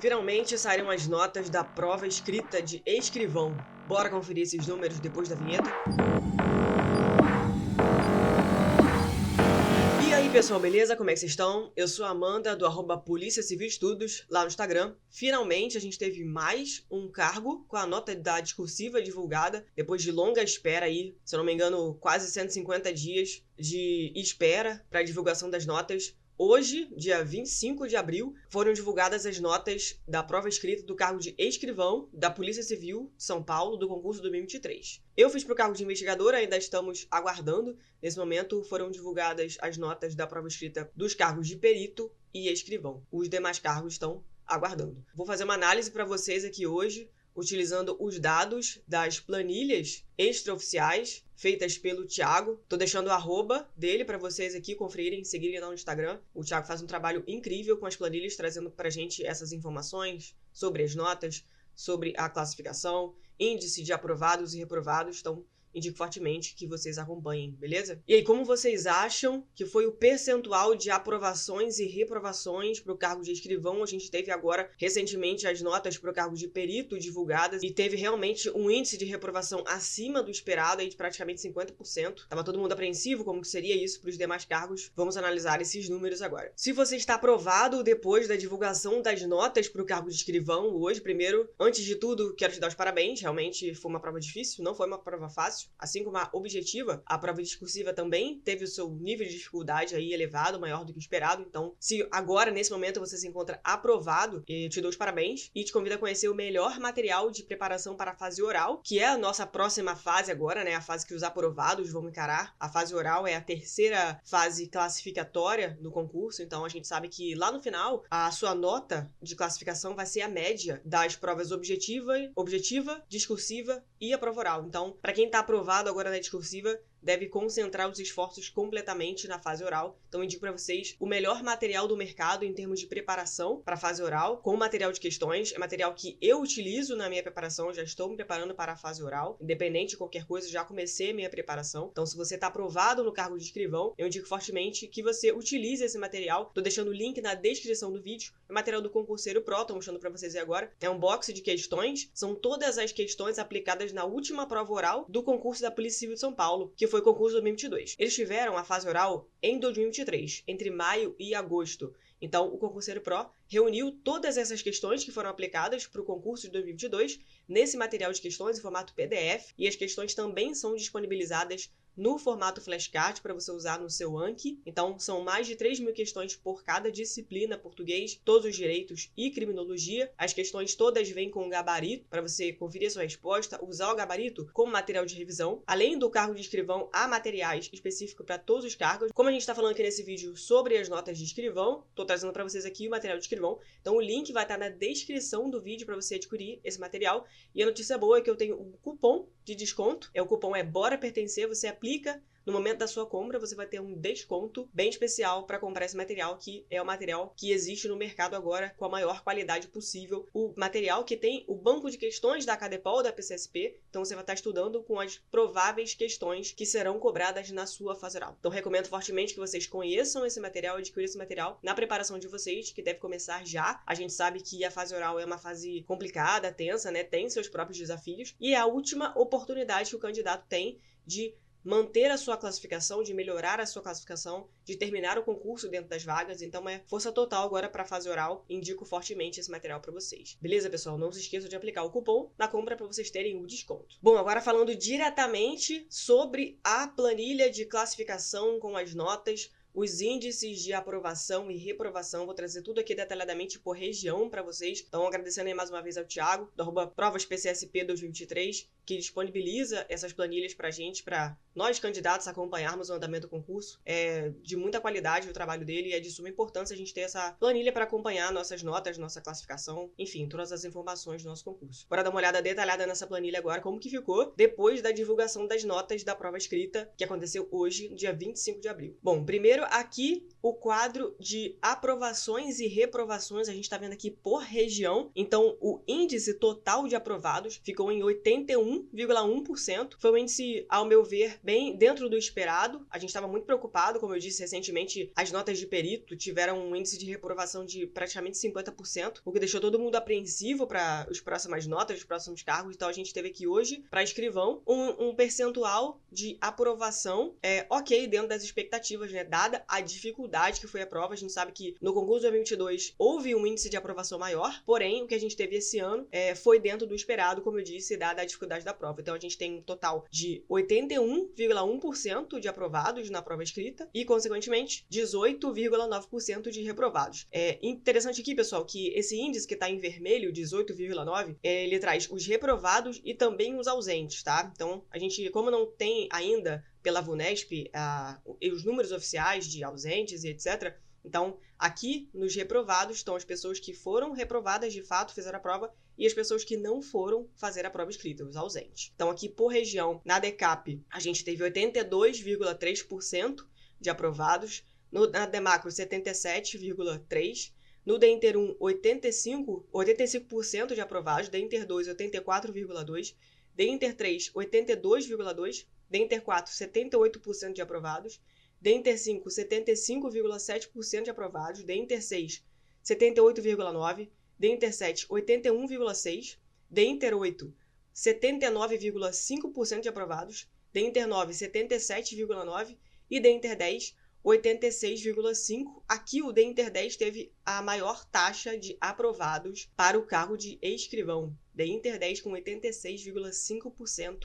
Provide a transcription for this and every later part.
Finalmente saíram as notas da prova escrita de escrivão. Bora conferir esses números depois da vinheta? E aí pessoal, beleza? Como é que vocês estão? Eu sou a Amanda do @Polícia Civil Estudos, lá no Instagram. Finalmente a gente teve mais um cargo com a nota da discursiva divulgada, depois de longa espera aí, se eu não me engano, quase 150 dias de espera para a divulgação das notas. Hoje, dia 25 de abril, foram divulgadas as notas da prova escrita do cargo de escrivão da Polícia Civil de São Paulo do concurso 2023. Eu fiz para o cargo de investigador, ainda estamos aguardando. Nesse momento foram divulgadas as notas da prova escrita dos cargos de perito e escrivão. Os demais cargos estão aguardando. Vou fazer uma análise para vocês aqui hoje, utilizando os dados das planilhas extraoficiais feitas pelo Thiago. Tô deixando o arroba dele para vocês aqui conferirem, seguirem lá no Instagram. O Thiago faz um trabalho incrível com as planilhas, trazendo pra gente essas informações sobre as notas, sobre a classificação, índice de aprovados e reprovados. Então, indico fortemente que vocês acompanhem, beleza? E aí, como vocês acham que foi o percentual de aprovações e reprovações para o cargo de escrivão? A gente teve agora, recentemente, as notas para o cargo de perito divulgadas e teve realmente um índice de reprovação acima do esperado, aí de praticamente 50%. Tava todo mundo apreensivo como que seria isso para os demais cargos. Vamos analisar esses números agora. Se você está aprovado depois da divulgação das notas para o cargo de escrivão hoje, primeiro, antes de tudo, quero te dar os parabéns. Realmente foi uma prova difícil, não foi uma prova fácil. Assim como a objetiva, a prova discursiva também teve o seu nível de dificuldade aí elevado, maior do que o esperado. Então, se agora, nesse momento, você se encontra aprovado, eu te dou os parabéns e te convido a conhecer o melhor material de preparação para a fase oral, que é a nossa próxima fase agora, né? A fase que os aprovados vão encarar. A fase oral é a terceira fase classificatória do concurso, então a gente sabe que lá no final, a sua nota de classificação vai ser a média das provas objetiva, discursiva e a prova oral. Então, para quem está aprovado agora na discursiva, deve concentrar os esforços completamente na fase oral. Então, indico para vocês o melhor material do mercado em termos de preparação para a fase oral, com material de questões. É material que eu utilizo na minha preparação, já estou me preparando para a fase oral. Independente de qualquer coisa, já comecei a minha preparação. Então, se você está aprovado no cargo de escrivão, eu indico fortemente que você utilize esse material. Estou deixando o link na descrição do vídeo. É material do Concurseiro Pro, estou mostrando para vocês aí agora. É um box de questões. São todas as questões aplicadas na última prova oral do concurso da Polícia Civil de São Paulo, que foi o concurso 2022. Eles tiveram a fase oral em 2023, entre maio e agosto. Então, o Concurseiro Pro reuniu todas essas questões que foram aplicadas para o concurso de 2022 nesse material de questões em formato PDF, e as questões também são disponibilizadas no formato flashcard para você usar no seu Anki. Então, são mais de 3.000 questões por cada disciplina: português, todos os direitos e criminologia. As questões todas vêm com um gabarito para você conferir a sua resposta, usar o gabarito como material de revisão. Além do cargo de escrivão, há materiais específicos para todos os cargos. Como a gente está falando aqui nesse vídeo sobre as notas de escrivão, estou trazendo para vocês aqui o material de escrivão. Então, o link vai estar na descrição do vídeo para você adquirir esse material. E a notícia boa é que eu tenho um cupom de desconto. O cupom é Bora Pertencer. Você aplica no momento da sua compra, você vai ter um desconto bem especial para comprar esse material, que é o material que existe no mercado agora com a maior qualidade possível. O material que tem o banco de questões da Cadepol, da PCSP. Então você vai estar estudando com as prováveis questões que serão cobradas na sua fase oral. Então recomendo fortemente que vocês conheçam esse material, adquiram esse material na preparação de vocês, que deve começar já. A gente sabe que a fase oral é uma fase complicada, tensa, né? Tem seus próprios desafios. E é a última oportunidade que o candidato tem de manter a sua classificação, de melhorar a sua classificação, de terminar o concurso dentro das vagas. Então é força total agora para a fase oral. Indico fortemente esse material para vocês. Beleza, pessoal? Não se esqueçam de aplicar o cupom na compra para vocês terem o desconto. Bom, agora falando diretamente sobre a planilha de classificação com as notas, os índices de aprovação e reprovação. Vou trazer tudo aqui detalhadamente por região para vocês. Então, agradecendo aí mais uma vez ao Thiago, do @ProvasPCSP 2023, que disponibiliza essas planilhas pra gente, para nós candidatos acompanharmos o andamento do concurso. É de muita qualidade o trabalho dele e é de suma importância a gente ter essa planilha para acompanhar nossas notas, nossa classificação, enfim, todas as informações do nosso concurso. Bora dar uma olhada detalhada nessa planilha agora, como que ficou depois da divulgação das notas da prova escrita, que aconteceu hoje, dia 25 de abril. Bom, primeiro Primeiro, aqui o quadro de aprovações e reprovações, a gente está vendo aqui por região. Então, o índice total de aprovados ficou em 81,1%. Foi um índice, ao meu ver, bem dentro do esperado. A gente estava muito preocupado, como eu disse recentemente, as notas de perito tiveram um índice de reprovação de praticamente 50%, o que deixou todo mundo apreensivo para as próximas notas, os próximos cargos. Então, a gente teve aqui hoje, para escrivão, um percentual de aprovação ok, dentro das expectativas, né? Dada a dificuldade que foi a prova. A gente sabe que no concurso 2022 houve um índice de aprovação maior, porém, o que a gente teve esse ano foi dentro do esperado, como eu disse, dada a dificuldade da prova. Então, a gente tem um total de 81,1% de aprovados na prova escrita e, consequentemente, 18,9% de reprovados. É interessante aqui, pessoal, que esse índice que está em vermelho, 18,9%, ele traz os reprovados e também os ausentes, tá? Então, a gente, como não tem ainda pela VUNESP os números oficiais de ausentes e etc. Então, aqui nos reprovados estão as pessoas que foram reprovadas de fato, fizeram a prova, e as pessoas que não foram fazer a prova escrita, os ausentes. Então, aqui por região, na DECAP, a gente teve 82,3% de aprovados, na DEMACRO 77,3%, no DEINTER 1, 85% de aprovados, DEINTER 2, 84,2%, DEINTER 3, 82,2%, DEINTER 4, 78% de aprovados, DEINTER 5, 75,7% de aprovados, DEINTER 6, 78,9%, DEINTER 7, 81,6%, DEINTER 8, 79,5% de aprovados, DEINTER 9, 77,9% e DEINTER 10, 86,5%. Aqui o DEINTER 10 teve a maior taxa de aprovados para o cargo de escrivão. DEINTER 10 com 86,5%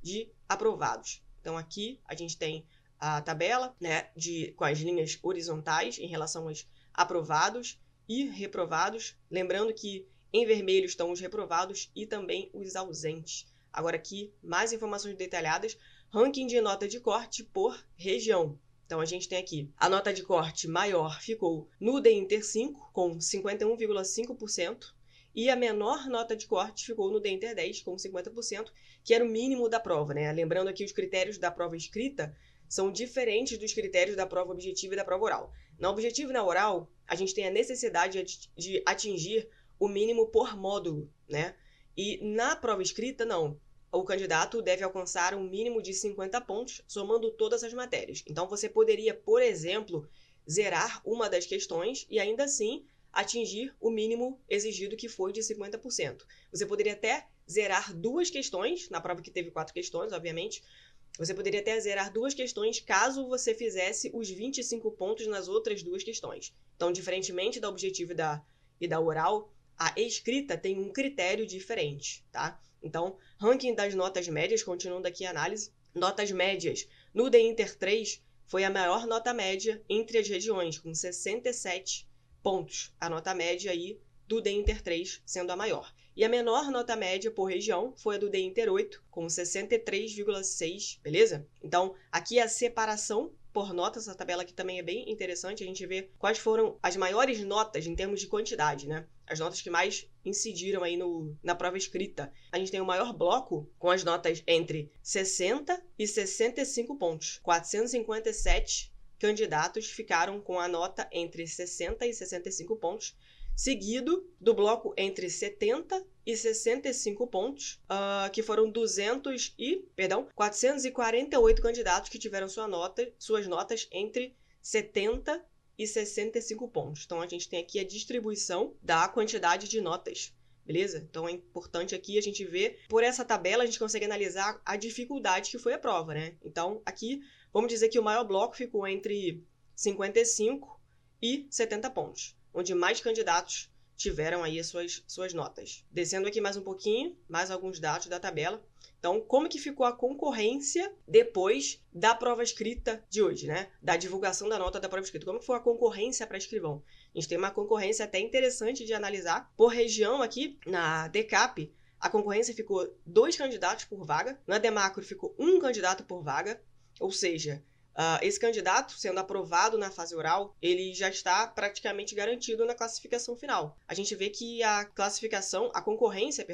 de aprovados. Então, aqui a gente tem a tabela, né, com as linhas horizontais em relação aos aprovados e reprovados. Lembrando que em vermelho estão os reprovados e também os ausentes. Agora aqui, mais informações detalhadas, ranking de nota de corte por região. Então, a gente tem aqui a nota de corte maior ficou no DEINTER 5, com 51,5%, e a menor nota de corte ficou no DEINTER 10, com 50%, que era o mínimo da prova, né? Lembrando aqui, os critérios da prova escrita são diferentes dos critérios da prova objetiva e da prova oral. Na objetiva e na oral, a gente tem a necessidade de atingir o mínimo por módulo, né? E na prova escrita, não. O candidato deve alcançar um mínimo de 50 pontos, somando todas as matérias. Então, você poderia, por exemplo, zerar uma das questões e ainda assim atingir o mínimo exigido, que foi de 50%. Você poderia até zerar duas questões, na prova que teve 4 questões, obviamente. Você poderia até zerar 2 questões caso você fizesse os 25 pontos nas outras 2 questões. Então, diferentemente da objetiva e da oral, a escrita tem um critério diferente, tá? Então, ranking das notas médias, continuando aqui a análise. Notas médias. No DEINTER 3, foi a maior nota média entre as regiões, com 67 pontos. A nota média aí do DEINTER 3 sendo a maior. E a menor nota média por região foi a do DEINTER 8, com 63,6, beleza? Então, aqui a separação por notas, essa tabela aqui também é bem interessante, a gente vê quais foram as maiores notas em termos de quantidade, né? As notas que mais incidiram aí na prova escrita. A gente tem o maior bloco com as notas entre 60 e 65 pontos. 457 candidatos ficaram com a nota entre 60 e 65 pontos, seguido do bloco entre 70 e 65 pontos, que foram 448 candidatos que tiveram suas notas entre 70 e 65 pontos. Então, a gente tem aqui a distribuição da quantidade de notas, beleza? Então, é importante aqui a gente ver, por essa tabela, a gente consegue analisar a dificuldade que foi a prova, né? Então, aqui, vamos dizer que o maior bloco ficou entre 55 e 70 pontos, onde mais candidatos tiveram aí as suas notas. Descendo aqui mais um pouquinho, mais alguns dados da tabela. Então, como que ficou a concorrência depois da prova escrita de hoje, né? Da divulgação da nota da prova escrita. Como que foi a concorrência para escrivão? A gente tem uma concorrência até interessante de analisar. Por região aqui, na DECAP, a concorrência ficou 2 candidatos por vaga. Na DEMACRO ficou 1 candidato por vaga. Ou seja, esse candidato, sendo aprovado na fase oral, ele já está praticamente garantido na classificação final. A gente vê que a concorrência,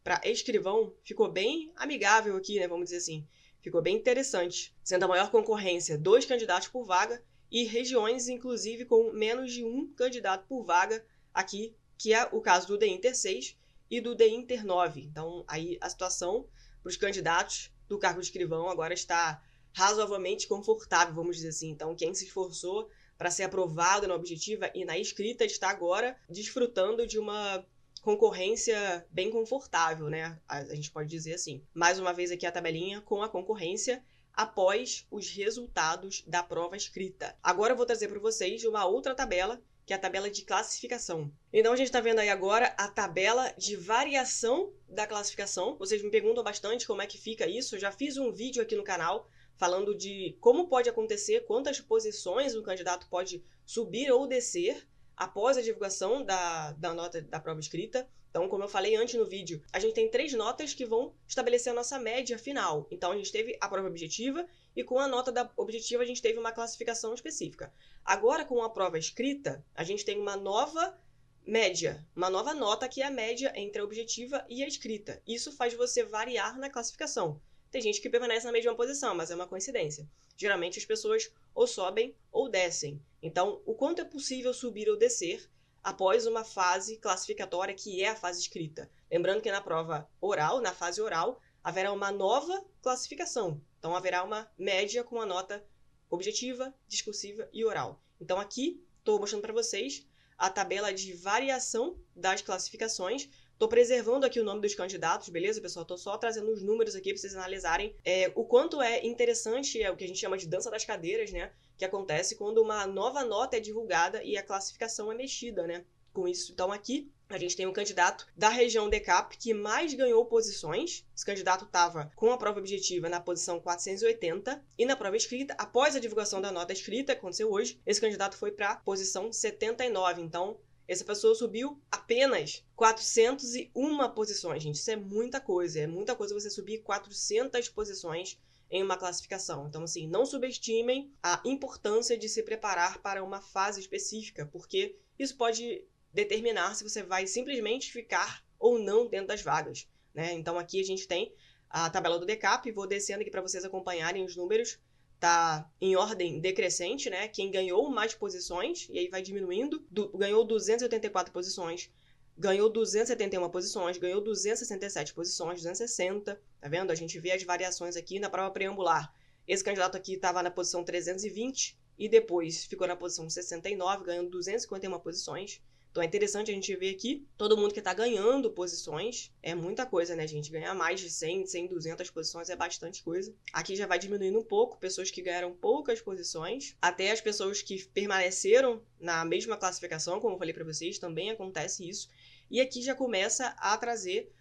para escrivão ficou bem amigável aqui, né? Vamos dizer assim. Ficou bem interessante. Sendo a maior concorrência 2 candidatos por vaga e regiões, inclusive, com menos de um candidato por vaga aqui, que é o caso do DInter 6 e do DInter 9. Então, aí a situação para os candidatos do cargo de escrivão agora está razoavelmente confortável, vamos dizer assim. Então, quem se esforçou para ser aprovado na objetiva e na escrita está agora desfrutando de uma concorrência bem confortável, né? A gente pode dizer assim. Mais uma vez aqui a tabelinha com a concorrência após os resultados da prova escrita. Agora eu vou trazer para vocês uma outra tabela, que é a tabela de classificação. Então a gente está vendo aí agora a tabela de variação da classificação. Vocês me perguntam bastante como é que fica isso. Eu já fiz um vídeo aqui no canal falando de como pode acontecer, quantas posições um candidato pode subir ou descer após a divulgação da nota da prova escrita. Então, como eu falei antes no vídeo, a gente tem 3 notas que vão estabelecer a nossa média final. Então, a gente teve a prova objetiva e com a nota da objetiva a gente teve uma classificação específica. Agora, com a prova escrita, a gente tem uma nova média, uma nova nota que é a média entre a objetiva e a escrita. Isso faz você variar na classificação. Tem gente que permanece na mesma posição, mas é uma coincidência. Geralmente as pessoas ou sobem ou descem. Então, o quanto é possível subir ou descer após uma fase classificatória que é a fase escrita. Lembrando que na prova oral, na fase oral, haverá uma nova classificação. Então, haverá uma média com a nota objetiva, discursiva e oral. Então, aqui estou mostrando para vocês a tabela de variação das classificações. Estou preservando aqui o nome dos candidatos, beleza, pessoal? Estou só trazendo os números aqui para vocês analisarem o quanto é interessante, é o que a gente chama de dança das cadeiras, né? Que acontece quando uma nova nota é divulgada e a classificação é mexida, né? Com isso, então aqui a gente tem um candidato da região DCAP que mais ganhou posições. Esse candidato estava com a prova objetiva na posição 480 e na prova escrita, após a divulgação da nota escrita, que aconteceu hoje, esse candidato foi para a posição 79. Então, essa pessoa subiu apenas 401 posições, gente. Isso é muita coisa. É muita coisa você subir 400 posições em uma classificação. Então, assim, não subestimem a importância de se preparar para uma fase específica, porque isso pode determinar se você vai simplesmente ficar ou não dentro das vagas, né? Então, aqui a gente tem a tabela do DCAP. Vou descendo aqui para vocês acompanharem os números. Tá em ordem decrescente, né? Quem ganhou mais posições, e aí vai diminuindo, ganhou 284 posições, ganhou 271 posições, ganhou 267 posições, 260, tá vendo? A gente vê as variações aqui na prova preambular. Esse candidato aqui estava na posição 320 e depois ficou na posição 69, ganhando 251 posições. Então é interessante a gente ver aqui, todo mundo que está ganhando posições, é muita coisa, né, gente? Ganhar mais de 100, 200 posições é bastante coisa. Aqui já vai diminuindo um pouco, pessoas que ganharam poucas posições, até as pessoas que permaneceram na mesma classificação, como eu falei para vocês, também acontece isso. E aqui já começa a trazer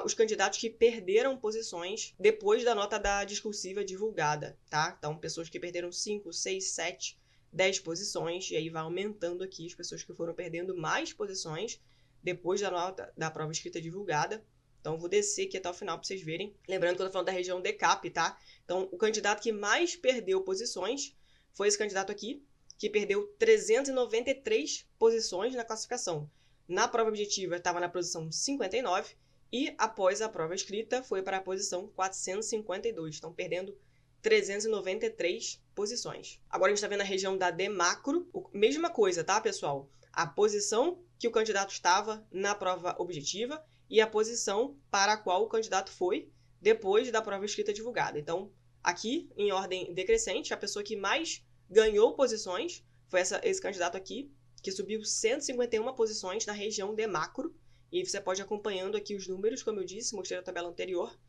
os candidatos que perderam posições depois da nota da discursiva divulgada, tá? Então, pessoas que perderam 5, 6, 7... 10 posições, e aí vai aumentando aqui as pessoas que foram perdendo mais posições depois da nota da prova escrita divulgada. Então, vou descer aqui até o final para vocês verem. Lembrando que eu estou falando da região DCAP, tá? Então, o candidato que mais perdeu posições foi esse candidato aqui, que perdeu 393 posições na classificação. Na prova objetiva, estava na posição 59, e após a prova escrita, foi para a posição 452. Estão perdendo 393 posições. Agora a gente está vendo a região da D macro, mesma coisa, tá, pessoal? A posição que o candidato estava na prova objetiva e a posição para a qual o candidato foi depois da prova escrita divulgada. Então, aqui, em ordem decrescente, a pessoa que mais ganhou posições foi esse candidato aqui, que subiu 151 posições na região D macro. E você pode ir acompanhando aqui os números, como eu disse, mostrei na tabela anterior.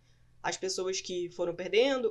As pessoas que foram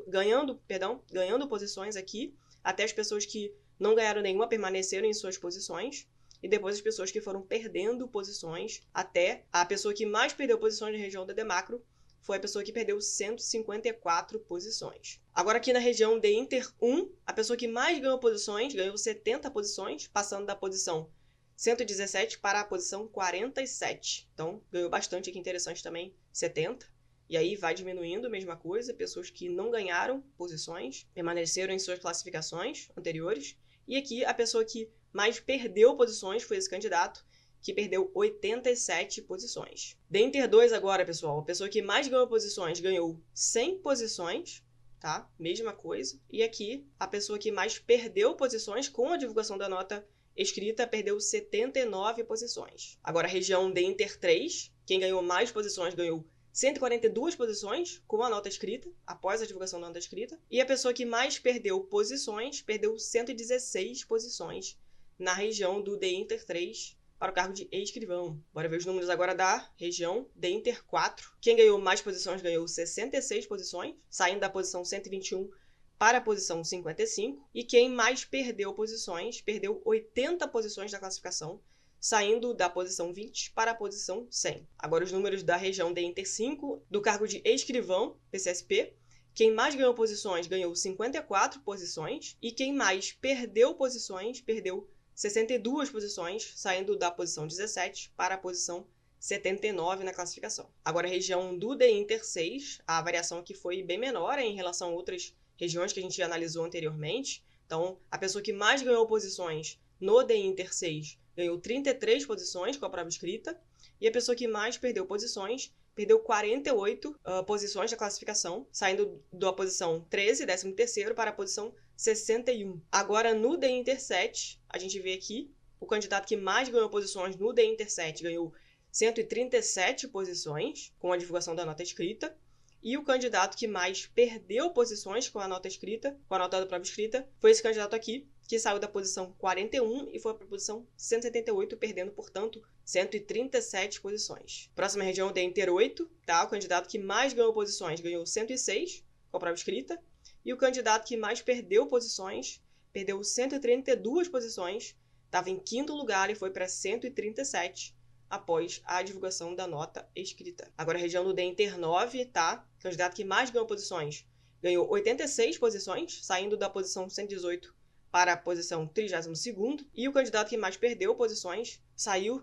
ganhando posições aqui, até as pessoas que não ganharam nenhuma permaneceram em suas posições, e depois as pessoas que foram perdendo posições, até a pessoa que mais perdeu posições na região da D macro foi a pessoa que perdeu 154 posições. Agora aqui na região de Inter 1, a pessoa que mais ganhou posições, ganhou 70 posições, passando da posição 117 para a posição 47. Então, ganhou bastante aqui, interessante também, 70. E aí vai diminuindo, mesma coisa, pessoas que não ganharam posições, permaneceram em suas classificações anteriores. E aqui a pessoa que mais perdeu posições foi esse candidato, que perdeu 87 posições. De Inter 2 agora, pessoal, a pessoa que mais ganhou posições ganhou 100 posições, tá? Mesma coisa. E aqui, a pessoa que mais perdeu posições com a divulgação da nota escrita perdeu 79 posições. Agora, a região de Inter 3, quem ganhou mais posições ganhou 142 posições com a nota escrita, após a divulgação da nota escrita. E a pessoa que mais perdeu posições perdeu 116 posições na região do de Inter 3 para o cargo de escrivão. Bora ver os números agora da região de Inter 4. Quem ganhou mais posições ganhou 66 posições, saindo da posição 121 para a posição 55. E quem mais perdeu posições, perdeu 80 posições da classificação, saindo da posição 20 para a posição 100. Agora os números da região de Inter 5, do cargo de escrivão, PCSP. Quem mais ganhou posições ganhou 54 posições. E quem mais perdeu posições, perdeu 62 posições, saindo da posição 17 para a posição 79 na classificação. Agora, a região do de Inter 6, a variação aqui foi bem menor em relação a outras regiões que a gente já analisou anteriormente. Então, a pessoa que mais ganhou posições no de Inter 6 ganhou 33 posições com a prova escrita, e a pessoa que mais perdeu posições perdeu 48 posições da classificação, saindo da posição 13, 13º, para a posição 61. Agora, no de Inter 7, a gente vê aqui, o candidato que mais ganhou posições no de Inter 7 ganhou 137 posições com a divulgação da nota escrita, e o candidato que mais perdeu posições com a nota escrita, com a nota da prova escrita, foi esse candidato aqui, que saiu da posição 41 e foi para a posição 178, perdendo, portanto, 137 posições. Próxima região de Inter 8, tá? O candidato que mais ganhou posições ganhou 106 com a prova escrita, e o candidato que mais perdeu posições perdeu 132 posições, estava em quinto lugar e foi para 137 após a divulgação da nota escrita. Agora, a região do de Inter 9, tá? O candidato que mais ganhou posições ganhou 86 posições, saindo da posição 118 para a posição 32º, e o candidato que mais perdeu posições saiu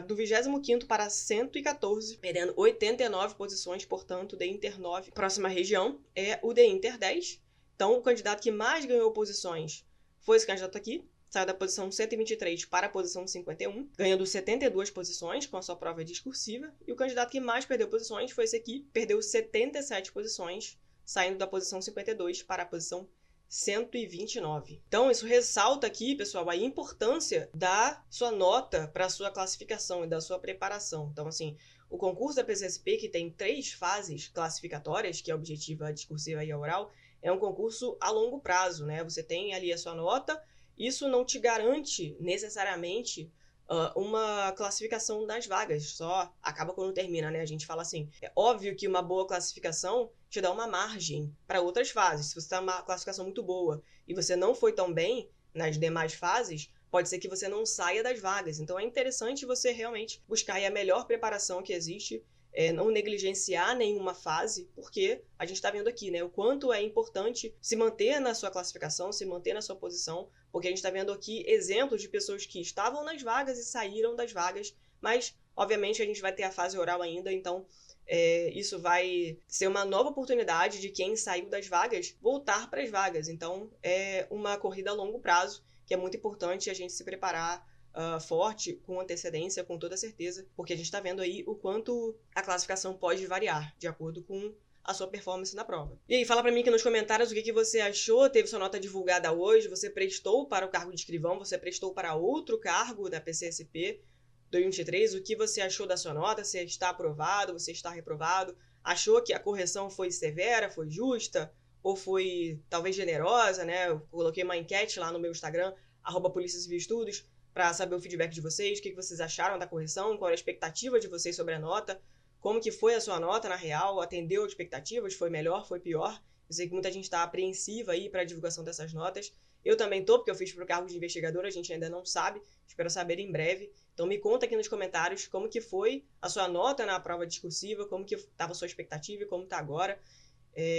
do 25º para 114, perdendo 89 posições, portanto, de Inter 9. Próxima região é o de Inter 10. Então, o candidato que mais ganhou posições foi esse candidato aqui, saiu da posição 123 para a posição 51, ganhando 72 posições com a sua prova discursiva, e o candidato que mais perdeu posições foi esse aqui, perdeu 77 posições, saindo da posição 52 para a posição 129. Então, isso ressalta aqui, pessoal, a importância da sua nota para a sua classificação e da sua preparação. Então, assim, o concurso da PCSP, que tem 3 fases classificatórias, que é a objetiva, a discursiva e a oral, é um concurso a longo prazo, né? Você tem ali a sua nota, isso não te garante necessariamente uma classificação das vagas, só acaba quando termina, né? A gente fala assim, é óbvio que uma boa classificação te dá uma margem para outras fases. Se você está numa classificação muito boa e você não foi tão bem nas demais fases, pode ser que você não saia das vagas. Então é interessante você realmente buscar aí a melhor preparação que existe, não negligenciar nenhuma fase, porque a gente está vendo aqui, né, o quanto é importante se manter na sua classificação, se manter na sua posição, porque a gente está vendo aqui exemplos de pessoas que estavam nas vagas e saíram das vagas, mas, obviamente, a gente vai ter a fase oral ainda, então isso vai ser uma nova oportunidade de quem saiu das vagas voltar para as vagas. Então, é uma corrida a longo prazo, que é muito importante a gente se preparar forte, com antecedência, com toda certeza, porque a gente está vendo aí o quanto a classificação pode variar de acordo com a sua performance na prova. E aí, fala pra mim aqui nos comentários o que você achou, teve sua nota divulgada hoje, você prestou para o cargo de escrivão, você prestou para outro cargo da PCSP 2023, o que você achou da sua nota, você está aprovado, você está reprovado, achou que a correção foi severa, foi justa, ou foi talvez generosa, né? Eu coloquei uma enquete lá no meu Instagram, @PolíciaCivilEstudos, para saber o feedback de vocês, o que vocês acharam da correção, qual era a expectativa de vocês sobre a nota, como que foi a sua nota na real, atendeu expectativas, foi melhor, foi pior. Eu sei que muita gente está apreensiva aí para a divulgação dessas notas. Eu também tô, porque eu fiz para o cargo de investigador, a gente ainda não sabe, espero saber em breve. Então me conta aqui nos comentários como que foi a sua nota na prova discursiva, como que estava a sua expectativa e como está agora.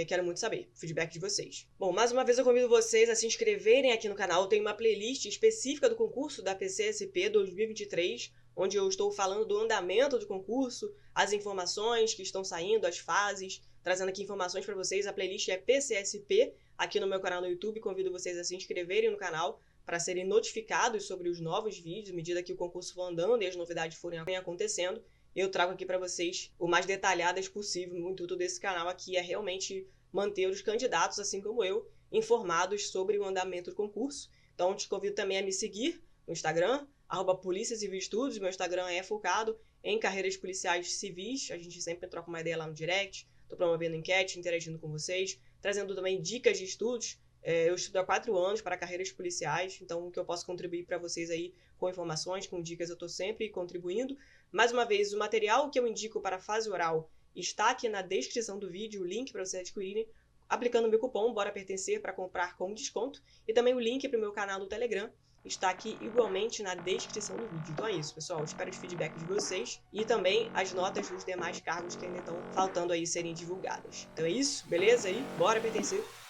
Quero muito saber o feedback de vocês. Bom, mais uma vez eu convido vocês a se inscreverem aqui no canal. Tem uma playlist específica do concurso da PCSP 2023, onde eu estou falando do andamento do concurso, as informações que estão saindo, as fases, trazendo aqui informações para vocês. A playlist é PCSP aqui no meu canal no YouTube. Convido vocês a se inscreverem no canal para serem notificados sobre os novos vídeos, à medida que o concurso for andando e as novidades forem acontecendo. Eu trago aqui para vocês o mais detalhadas possível. O intuito desse canal aqui é realmente manter os candidatos, assim como eu, informados sobre o andamento do concurso. Então, te convido também a me seguir no Instagram, @Polícia Civil Estudos. Meu Instagram é focado em carreiras policiais civis. A gente sempre troca uma ideia lá no direct. Estou promovendo enquete, interagindo com vocês, trazendo também dicas de estudos. Eu estudo há 4 anos para carreiras policiais, então o que eu posso contribuir para vocês aí com informações, com dicas, eu estou sempre contribuindo. Mais uma vez, o material que eu indico para a fase oral está aqui na descrição do vídeo, o link para vocês adquirirem, aplicando o meu cupom Bora Pertencer para comprar com desconto, e também o link para o meu canal do Telegram está aqui igualmente na descrição do vídeo. Então é isso, pessoal. Eu espero os feedbacks de vocês e também as notas dos demais cargos que ainda estão faltando aí serem divulgadas. Então é isso, beleza? E bora pertencer!